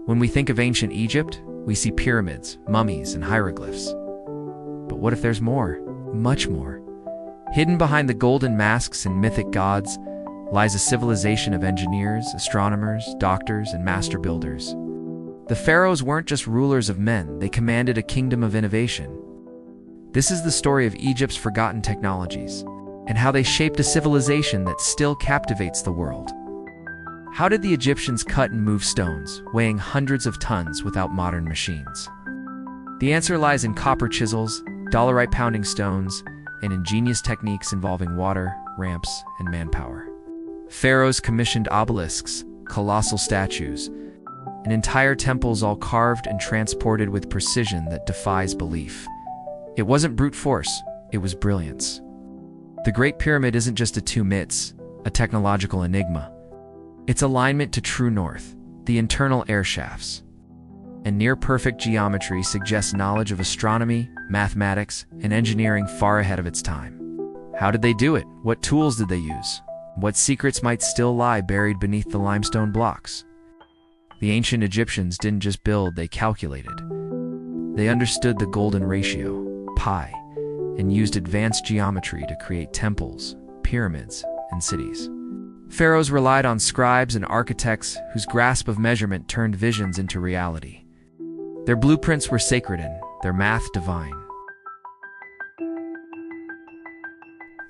When we think of ancient Egypt, we see pyramids, mummies, and hieroglyphs. But what if there's more? Much more. Hidden behind the golden masks and mythic gods lies a civilization of engineers, astronomers, doctors, and master builders. The pharaohs weren't just rulers of men, they commanded a kingdom of innovation. This is the story of Egypt's forgotten technologies, and how they shaped a civilization that still captivates the world. How did the Egyptians cut and move stones, weighing hundreds of tons without modern machines? The answer lies in copper chisels, dolerite pounding stones, and ingenious techniques involving water, ramps, and manpower. Pharaohs commissioned obelisks, colossal statues, and entire temples all carved and transported with precision that defies belief. It wasn't brute force, it was brilliance. The Great Pyramid isn't just a tomb, it's a technological enigma. Its alignment to true north, the internal air shafts, and near-perfect geometry suggests knowledge of astronomy, mathematics, and engineering far ahead of its time. How did they do it? What tools did they use? What secrets might still lie buried beneath the limestone blocks? The ancient Egyptians didn't just build, they calculated. They understood the golden ratio, pi, and used advanced geometry to create temples, pyramids, and cities. Pharaohs relied on scribes and architects whose grasp of measurement turned visions into reality. Their blueprints were sacred and their math divine.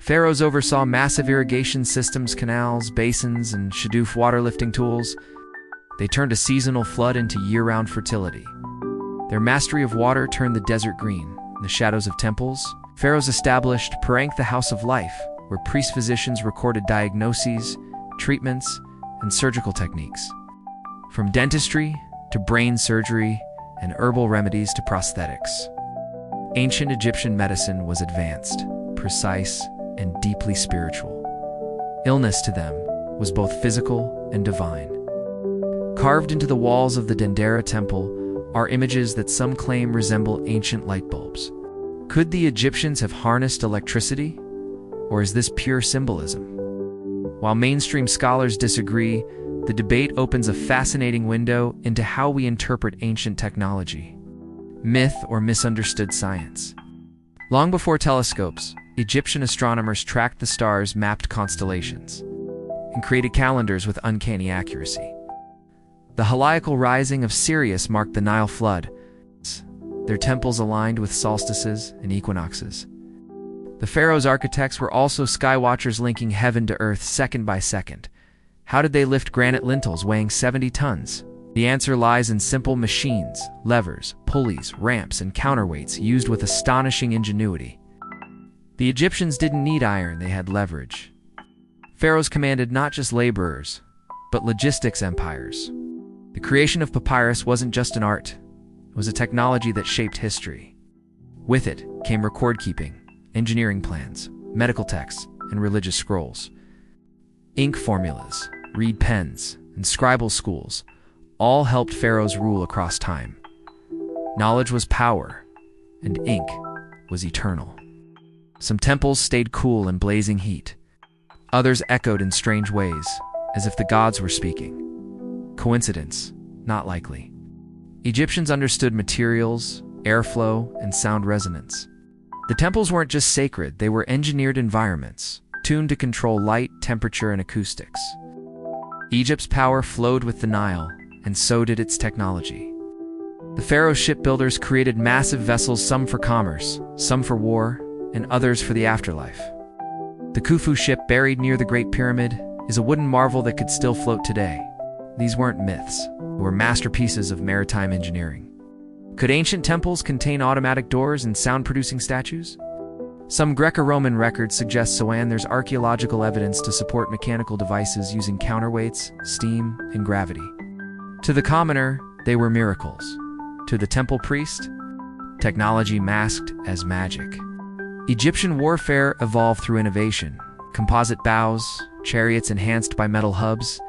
Pharaohs oversaw massive irrigation systems, canals, basins, and shadoof water-lifting tools. They turned a seasonal flood into year-round fertility. Their mastery of water turned the desert green. In the shadows of temples, pharaohs established Parank, the House of Life, where priest-physicians recorded diagnoses, treatments, and surgical techniques. From dentistry to brain surgery and herbal remedies to prosthetics. Ancient Egyptian medicine was advanced, precise, and deeply spiritual. Illness to them was both physical and divine. Carved into the walls of the Dendera temple are images that some claim resemble ancient light bulbs. Could the Egyptians have harnessed electricity? Or is this pure symbolism? While mainstream scholars disagree, the debate opens a fascinating window into how we interpret ancient technology. Myth or misunderstood science. Long before telescopes, Egyptian astronomers tracked the stars, mapped constellations, and created calendars with uncanny accuracy. The heliacal rising of Sirius marked the Nile flood, their temples aligned with solstices and equinoxes. The pharaohs' architects were also skywatchers, linking heaven to earth second by second. How did they lift granite lintels weighing 70 tons? The answer lies in simple machines, levers, pulleys, ramps, and counterweights used with astonishing ingenuity. The Egyptians didn't need iron, they had leverage. Pharaohs commanded not just laborers, but logistics empires. The creation of papyrus wasn't just an art, it was a technology that shaped history. With it came record-keeping, engineering plans, medical texts, and religious scrolls. Ink formulas, reed pens, and scribal schools all helped pharaohs rule across time. Knowledge was power, and ink was eternal. Some temples stayed cool in blazing heat. Others echoed in strange ways, as if the gods were speaking. Coincidence? Not likely. Egyptians understood materials, airflow, and sound resonance. The temples weren't just sacred, they were engineered environments, tuned to control light, temperature, and acoustics. Egypt's power flowed with the Nile, and so did its technology. The pharaoh shipbuilders created massive vessels, some for commerce, some for war, and others for the afterlife. The Khufu ship, buried near the Great Pyramid, is a wooden marvel that could still float today. These weren't myths, they were masterpieces of maritime engineering. Could ancient temples contain automatic doors and sound-producing statues? Some Greco-Roman records suggest so, and there's archaeological evidence to support mechanical devices using counterweights, steam, and gravity. To the commoner, they were miracles. To the temple priest, technology masked as magic. Egyptian warfare evolved through innovation. Composite bows, chariots enhanced by metal hubs,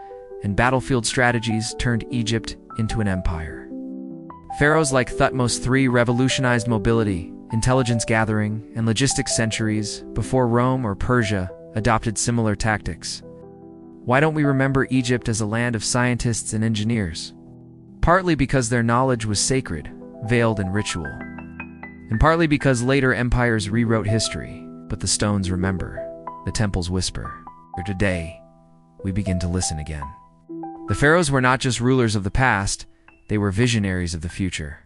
and battlefield strategies turned Egypt into an empire. Pharaohs like Thutmose III revolutionized mobility, intelligence gathering, and logistics centuries before Rome or Persia adopted similar tactics. Why don't we remember Egypt as a land of scientists and engineers? partly because their knowledge was sacred, veiled in ritual, and partly because later empires rewrote history, but the stones remember, the temples whisper. Today, we begin to listen again. The pharaohs were not just rulers of the past, they were visionaries of the future.